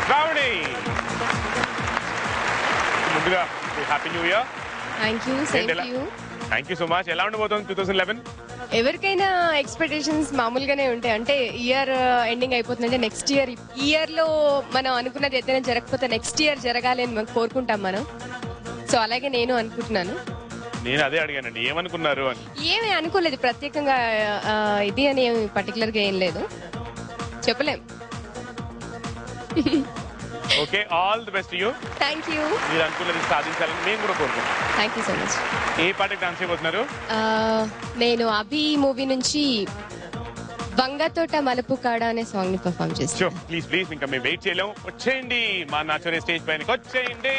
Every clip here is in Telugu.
శ్రావణి, ముందుగా happy new year. Thank you, same to you. Thank you so much. ఎలా ఉండబోతుంది 2011? ఎవరికైనా ఎక్స్పెక్టేషన్స్ మామూలుగానే ఉంటాయి. అంటే ఇయర్ ఎండింగ్ అయిపోతుందంటే నెక్స్ట్ ఇయర్, ఈ ఇయర్ లో మనం అనుకున్నది ఏదైనా జరగకపోతే నెక్స్ట్ ఇయర్ జరగాలి అని మనం కోరుకుంటాం మనం. సో అలాగే నేను అనుకుంటున్నాను. నేను అదే అడిగానండి, ఏమనుకున్నారు అని. ఏమీ అనుకోలేదు ప్రత్యేకంగా, ఇది అని పర్టికులర్ గా ఏం లేదు, చెప్పలేం. Okay, all the best you. Thank you. మీరు అనుకున్నది సాధించాలని మేము కూడా కోరుకుంటాం. Thank you so much. ఏ పాటకి డాన్స్ చేయబోతున్నారు? నేను అభి మూవీ నుంచి వంగతోట మలుపు కాడ అనే సాంగ్ ని పర్ఫార్మ్ చేస్తాను. ప్లీజ్ ప్లీజ్, ఇంకా మేము వెయిట్ చేయలేము. వచ్చేయండి మా నాచోరే స్టేజ్ పైనకి వచ్చేయండి.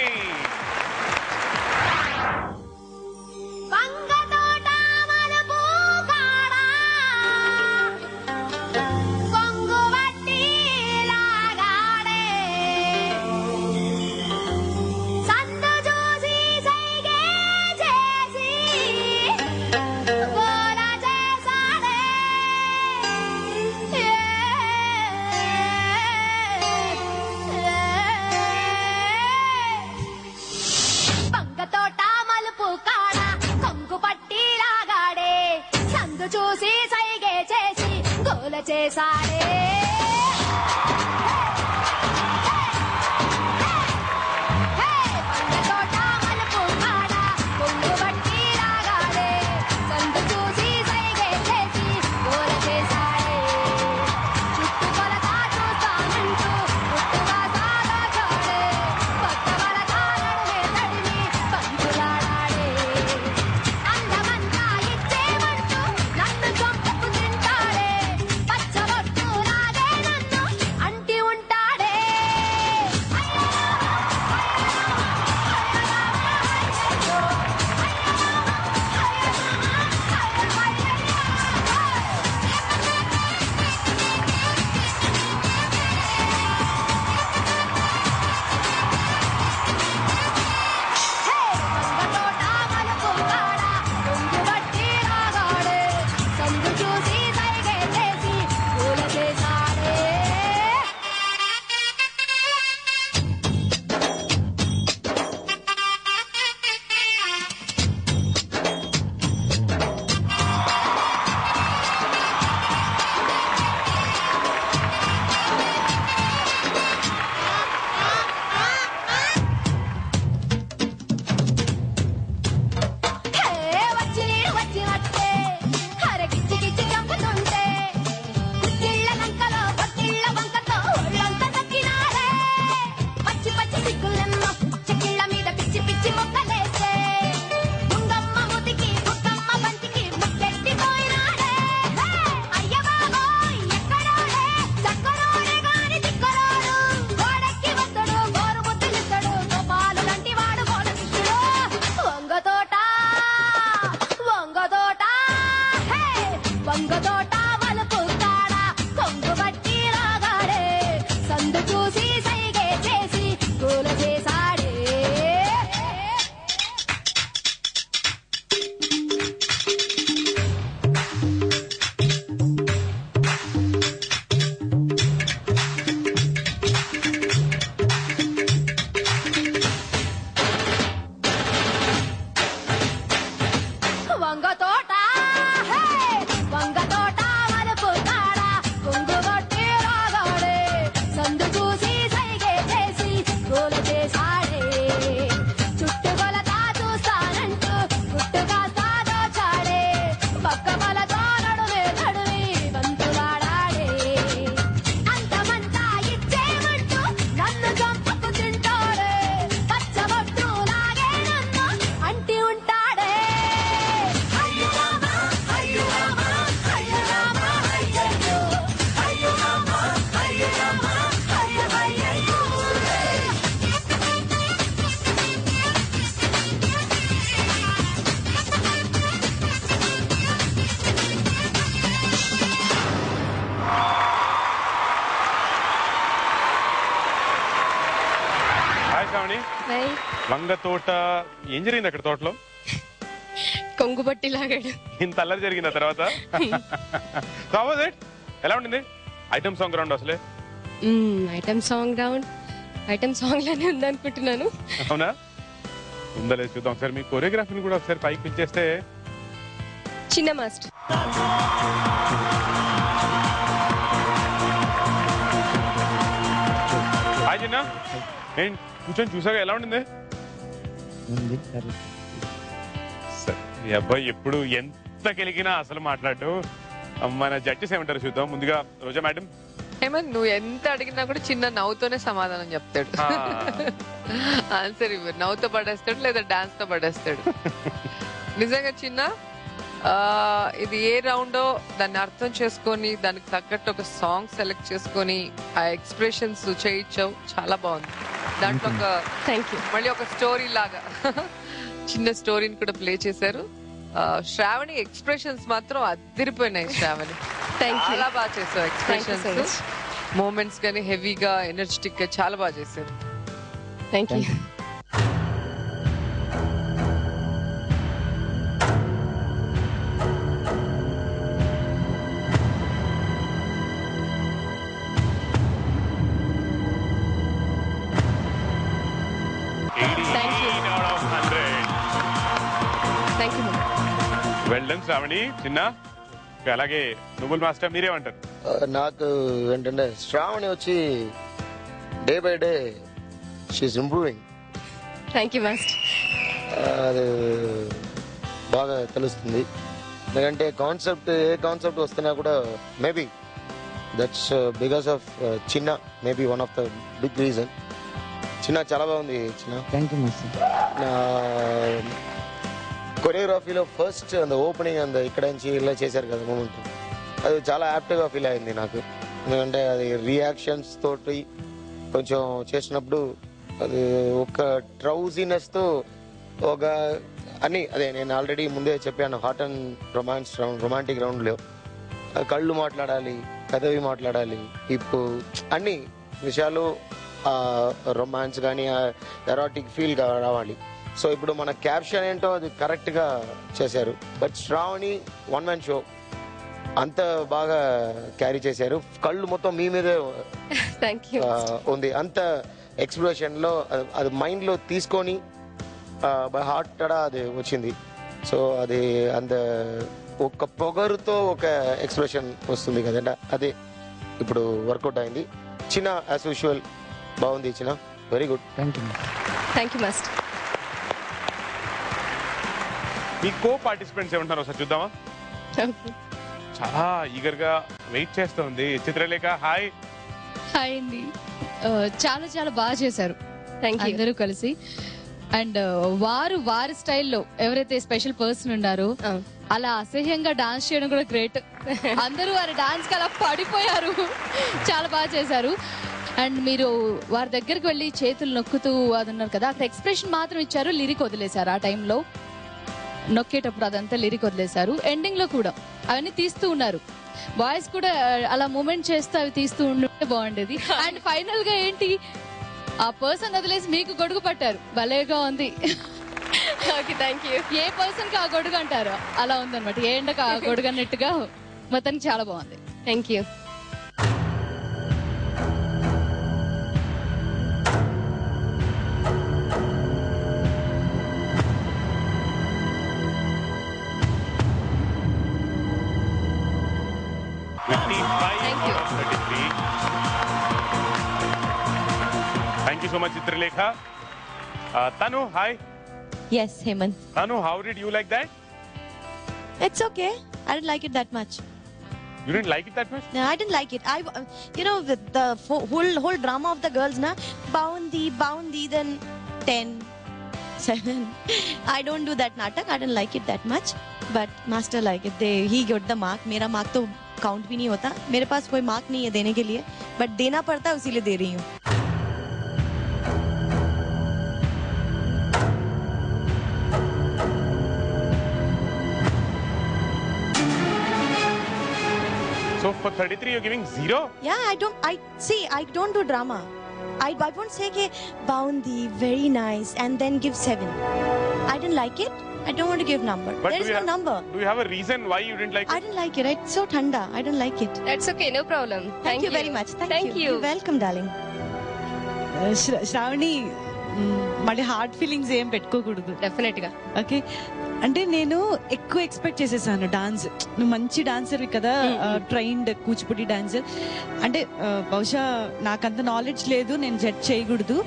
చూసి సైగే చేసి గోల చేసాడే వంగ తోట ఏం జరిగింది అక్కడ తోటలో? కొంగుబట్టి లాగాడు. ఇంత అల్లరి జరిగింది తర్వాత. ఎలా ఉండింది ఐటమ్ సాంగ్ రౌండ్? అసలే item song round item song లానే ఉంది అనుకుంటున్నాను. అవునా? ఉందలే చూద్దాం ఒకసారి. మీ కొరియోగ్రఫీని కూడా ఒకసారి పైకి పిలిచేస్తే. చిన్న మాస్టర్. హాయ్ చిన్న. ఏంటి కూర్చొని చూసాక ఎలా ఉండింది? ఈ అబ్బాయి ఎప్పుడు ఎంత కలిగినా అసలు మాట్లాడు. మన జడ్జెస్ ఏమంటారు చూద్దాం. ముందుగా రోజా మేడం. హేమంత్, నువ్వు ఎంత అడిగినా కూడా చిన్న నవ్వుతోనే సమాధానం చెప్తాడు. ఆన్సర్ ఇవ్వరు, నవ్వుతో పడేస్తాడు లేదా డాన్స్ తో పడేస్తాడు. నిజంగా చిన్న ఇది ఏ రౌండో దాన్ని అర్థం చేసుకొని దానికి తగ్గట్టు ఒక సాంగ్ సెలెక్ట్ చేసుకొని ఆ ఎక్స్ప్రెషన్స్ చేయించావు, చాలా బాగుంది. దాంట్లో ఒక మళ్ళీ ఒక స్టోరీ లాగా చిన్న స్టోరీని కూడా ప్లే చేశారు. శ్రావణి ఎక్స్ప్రెషన్స్ మాత్రం అదిరిపోయినాయి. శ్రావణి చాలా బాగా చేసావు ఎక్స్ప్రెషన్స్, మూమెంట్స్ కానీ హెవీగా ఎనర్జెటిక్ గా చాలా బాగా చేశారు. Thank you. Well done Shravani. Chinna అలాగే నువ్వుల్ మాస్టర్ మీరేమంటారు? నాకు ఏంటంటే శ్రావణి వచ్చి day by day she's improving. Thank you master. అది బాగా తెలుస్తుంది. ఎందుకంటే ఏ కాన్సెప్ట్ వస్తున్నా కూడా maybe that's because of Chinna, maybe one of the big reason. Chinna చాలా బాగుంది. Chinna thank you master. కొరియోగ్రఫీలో ఫస్ట్ అంత ఓపెనింగ్ అంత ఇక్కడ నుంచి ఇలా చేశారు కదా మూమెంట్, అది చాలా యాప్ట్గా ఫీల్ అయింది నాకు. ఎందుకంటే అది రియాక్షన్స్ తోటి కొంచెం చేసినప్పుడు అది ఒక ట్రౌజీనెస్తో ఒక అన్ని అదే నేను ఆల్రెడీ ముందే చెప్పాను, హాట్ అండ్ రొమాంటిక్ రౌండ్లో కళ్ళు మాట్లాడాలి, కథవి మాట్లాడాలి, ఇప్పుడు అన్ని విషయాలు రొమాన్స్ కానీ ఎరాటిక్ ఫీల్ రావాలి. సో ఇప్పుడు మన క్యాప్షన్ ఏంటో అది కరెక్ట్గా చేశారు. But Shravani one man show అంత బాగా క్యారీ చేశారు. కళ్ళు మొత్తం మీ మీదే ఉంది. అంత ఎక్స్ప్రెషన్లో అది మైండ్లో తీసుకొని బై హార్ట్ అది వచ్చింది. సో అది అంత ఒక పొగరుతో ఒక ఎక్స్ప్రెషన్ వస్తుంది కదండి, అదే ఇప్పుడు వర్కౌట్ అయింది. చిన్న యాజ్ యూజువల్ బాగుంది. చిన్న very good. Thank you master. Me co participants ఏమంటారు ఒకసారి చూద్దామా? చాలా ఈగర్ గా వెయిట్ చేస్తుంది చిత్రలేఖ. హాయ్. హాయ్ అండి. చాలా చాలా బాగా చేశారు అందరూ కలిసి. అండ్ వారి స్టైల్లో ఎవరైతే స్పెషల్ పర్సన్ ఉన్నారో అలా అసహ్యంగా డాన్స్ చేయడం కూడా గ్రేట్. అందరూ వారి డాన్స్ కి అలా పడిపోయారు, చాలా బాగా చేశారు. అండ్ మీరు వారి దగ్గరికి వెళ్ళి చేతులు నొక్కుతూ అది ఉన్నారు కదా, అక్కడ ఎక్స్ప్రెషన్ మాత్రం ఇచ్చారు, లిరిక్ వదిలేశారు. ఆ టైంలో నొక్కేటప్పుడు అదంతా లిరిక్ వదిలేశారు. ఎండింగ్ లో కూడా అవన్నీ తీస్తూ ఉన్నారు. బాయ్స్ కూడా అలా మూమెంట్ చేస్తూ అవి తీస్తూ ఉంటే బాగుండేది. అండ్ ఫైనల్ గా ఏంటి, ఆ పర్సన్ వదిలేసి మీకు గొడుగు పట్టారు, భలేగా ఉంది. ఏ పర్సన్ కి ఆ గొడుగు అంటారు అలా ఉందన్నమాట. ఏ ఎండకు ఆ గొడుగు అన్నట్టుగా మొత్తానికి చాలా బాగుంది. Thank you. Thank you so much, Chitralekha. Tanu, hi. Yes, Hemant. Tanu, how did you like that? It's okay. I didn't like it that much. You didn't like it that much? No, I didn't like it. With the whole drama of the girls, na, boundi, then 10, 7. I don't do that natak. I didn't like it that much. But master like it. He got the mark. मेरा mark तो काउंट भी नहीं होता. मेरे पास कोई मार्क नहीं है देने के लिए, बट देना पड़ता है, इसीलिए दे रही हूँ. So for 33 you're giving 0? Yeah, I don't do drama. I won't say ke boundi, very nice, and then give 7. I didn't like it. I don't want to give number. But there is no number. Do you have a reason why you didn't like it? I didn't like it. It's so thanda. I didn't like it. That's okay, no problem. Thank you very much. Thank you. You're welcome, darling. Shravani మళ్ళీ హార్డ్ ఫీలింగ్స్ ఏం పెట్టుకోకూడదు. డెఫినెట్ గా. ఓకే, అంటే నేను ఎక్కువ ఎక్స్పెక్ట్ చేసేసాను డాన్స్. నువ్వు మంచి డాన్సర్ కదా, ట్రైన్డ్ కూచిపూడి డాన్సర్. అంటే బహుశా నాకంత నాలెడ్జ్ లేదు, నేను జడ్జ్ చేయకూడదు.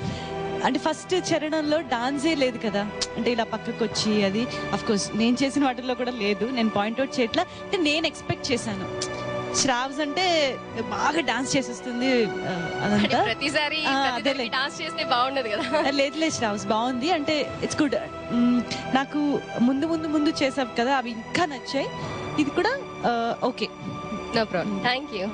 అంటే ఫస్ట్ చరణంలో డాన్సే లేదు కదా, అంటే ఇలా పక్కకు వచ్చి అది అఫ్ కోర్స్ నేను చేసిన వాటిల్లో కూడా లేదు, నేను పాయింట్అవుట్ చేయట్లా. అంటే నేను ఎక్స్పెక్ట్ చేశాను శ్రావ్స్ అంటే బాగా డాన్స్ చేసేస్తుంది అదంతా. ప్రతిసారి డాన్స్ చేస్తే బాగుండదు కదా. లేదు లేదు, శ్రావ్స్ బాగుంది, అంటే ఇట్స్ గుడ్. నాకు ముందు ముందు ముందు చేసావు కదా, అవి ఇంకా నచ్చాయి. ఇది కూడా okay, no problem. Thank you.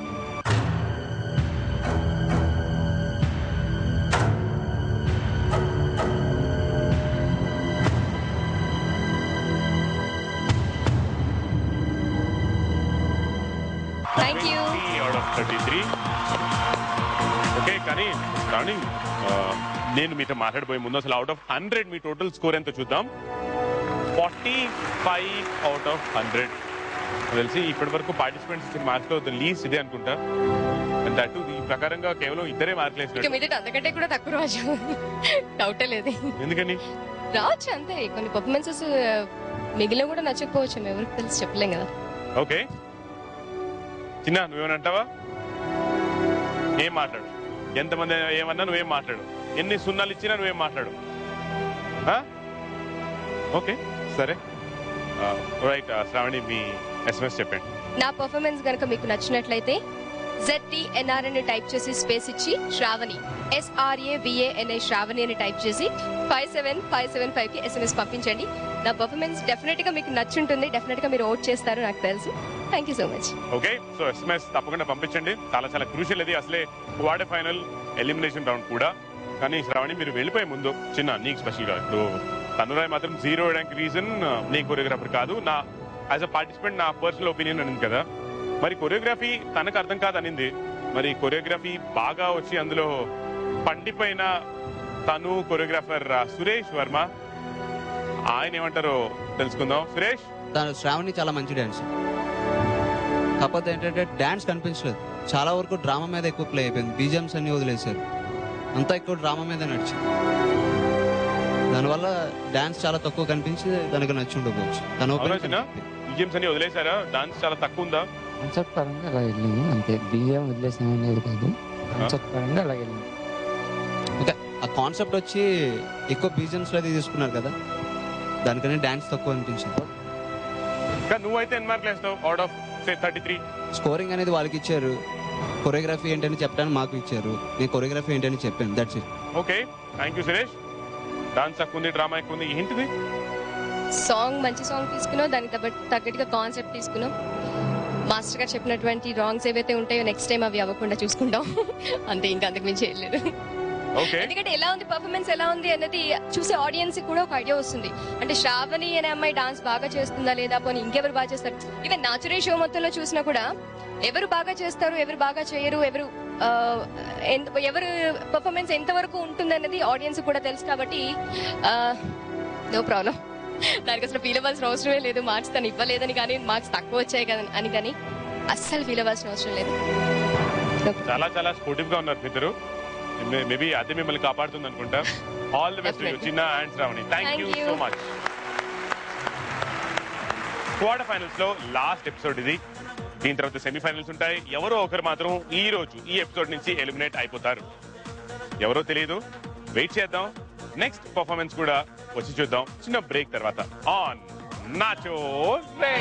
Thank you. Out of 33. Okay, కానీ రాణి నేను మీతో మాట్లాడిపోయే ముందు అసలు అవుట్ ఆఫ్ 100 మీ టోటల్ స్కోర్ ఎంతో చూద్దాం. 45 అవుట్ ఆఫ్ 100. తెలిసి ఇప్పటి వరకు పార్టిసిపెంట్స్ ఇచ్చిన మార్క్స్ లో లీస్ట్ ఇదే అనుకుంటా. దట్టు ఈ ప్రకారంగా కేవలం ఇద్దరే మార్కులు వేసినట్టు. మీదట అంతకంటే కూడా తక్కువ రాజు, డౌటే లేదు. ఎందుకని రావచ్చు అంతే, కొన్ని పర్ఫార్మెన్సెస్ మిగిలిన కూడా నచ్చకపోవచ్చు, ఎవరికి తెలిసి చెప్పలేం కదా. ఓకే చిన్న, నువ్వేమంటావా? ఏం మాట్లాడు, ఎంతమంది ఏమన్నా నువ్వేం మాట్లాడు, ఎన్ని సున్నాలు ఇచ్చినా నువ్వేం మాట్లాడు. ఓకే సరే, రైట్. శ్రావణి మీ ఎస్ఎంఎస్ చెప్పండి. నా పర్ఫార్మెన్స్ గనుక మీకు నచ్చినట్లయితే ZTNR అని టైప్ చేసి స్పేస్ ఇచ్చి శ్రావణి SRAVANI శ్రావణి అని టైప్ చేసి 57575 కి SMS పంపించండి. నా పర్ఫార్మెన్స్ డెఫినెట్ గా మీకు నచ్చుంటుంది, డెఫినెట్ గా మీరు ఓట్ చేస్తారు నాకు తెలుసు. Thank you so much. Okay, so SMS తప్పకుండా పంపించండి, చాలా చాలా క్రూషియల్. ఇది అసలే క్వార్టర్ ఫైనల్ ఎలిమినేషన్ రౌండ్ కూడా. కానీ శ్రావణి మీరు వెళ్ళిపోయే ముందు చిన్న నీకు స్పెషల్ గా, ఇప్పుడు తనురాయ్ మాత్రం 0 వేయడానికి రీజన్ నీ కొరియోగ్రాఫర్ కాదు, నా యాజ్ అ పార్టిసిపెంట్ నా పర్సనల్ ఒపీనియన్ అనింది కదా. మరి కొరియోగ్రఫీ తనకు అర్థం కాదనింది, మరి కొరియోగ్రఫీ బాగా వచ్చి అందులో పండిపోయిన తను కొరియోగ్రాఫర్ సురేష్ వర్మ, ఆయన ఏమంటారో తెలుసుకుందాం. సురేష్, శ్రావణి చాలా మంచి డాన్స్, కాకపోతే ఏంటంటే డాన్స్ కనిపించలేదు. చాలా వరకు డ్రామా మీద ఎక్కువ ప్లే అయిపోయింది, బీజిఎమ్స్ అన్ని వదిలేశారు, అంతా ఎక్కువ డ్రామా మీద నడిచింది. దానివల్ల డాన్స్ చాలా తక్కువ కనిపించి తనకు నచ్చి ఉండకపోవచ్చు. బీజిఎమ్స్ అన్ని వదిలేశారా? డాన్స్ చాలా తక్కువ ఉందా? కాన్సెప్ట్ పరంగా అలా వెళ్ళింది అంతే, బీజిఎం వదిలేసాం అనేది కాదు, కాన్సెప్ట్ పరంగా అలా వెళ్ళింది. ఓకే, ఆ కాన్సెప్ట్ వచ్చి ఎక్కువ బీజిఎమ్స్ లో తీసుకున్నారు కదా, దానికనే డాన్స్ తక్కువ అనిపించింది. నువ్వైతే ఎన్ని మార్కులు వేస్తావు అవుట్ ఆఫ్ 33? స్కోరింగ్ అనేది వాళ్ళకి ఇచ్చారు, కొరియోగ్రఫీ ఏంటని చెప్పడానికి మాకు ఇచ్చారు, నేను కొరియోగ్రఫీ ఏంటని చెప్పాను, that's it. Okay, thank you Suresh. Dance ఎక్కువ ఉంది, డ్రామా ఎక్కువ ఉంది, ఏంటిది? సాంగ్ మంచి సాంగ్ తీసుకున్నావు, దానికి తగ్గట్టుగా కాన్సెప్ట్ తీసుకున్నాం. మాస్టర్ గారు చెప్పినటువంటి రాంగ్స్ ఏవైతే ఉంటాయో నెక్స్ట్ టైం అవి అవ్వకుండా చూసుకుంటాం అంతే, ఇంకా అంతకు మించి చేయలేదు. ఎందుకంటే ఎలా ఉంది పర్ఫార్మెన్స్, ఎలా ఉంది అనేది చూసే ఆడియన్స్ కూడా ఒక ఐడియా వస్తుంది. అంటే శ్రావణి అనే అమ్మాయి డాన్స్ బాగా చేస్తుందా లేదా, పోనీ ఇంకెవరు బాగా చేస్తారు. ఈవెన్ నాచురల్ షో మొత్తంలో చూసినా కూడా ఎవరు బాగా చేస్తారు, ఎవరు బాగా చేయరు, ఎవరు పర్ఫార్మెన్స్ ఎంతవరకు ఉంటుంది అనేది ఆడియన్స్ కూడా తెలుసు. కాబట్టి నో ప్రాబ్లం, దానికి అసలు ఫీల్ అవ్వాల్సిన అవసరమే లేదు. మార్క్స్ తను ఇవ్వలేదని కానీ, మార్క్స్ తక్కువ వచ్చాయి కదా అని కానీ అస్సలు ఫీల్ అవ్వాల్సిన అవసరం లేదు. చాలా చాలా స్పోర్టివ్ గా ఉన్నారు ఇద్దరు, మేబీ అదే మిమ్మల్ని కాపాడుతుంది అనుకుంటా. All the best Chinna and Shravani, thank you so much. Quarter finals లో లాస్ట్ ఎపిసోడ్ ఇది, దీని తర్వాత సెమీఫైనల్స్ ఉంటాయి. ఎవరో ఒకరు మాత్రం ఈ రోజు ఈ ఎపిసోడ్ నుంచి ఎలిమినేట్ అయిపోతారు, ఎవరో తెలియదు, వెయిట్ చేద్దాం. నెక్స్ట్ పర్ఫార్మెన్స్ కూడా వచ్చి చూద్దాం చిన్న బ్రేక్ తర్వాత ఆన్ నాచో రే.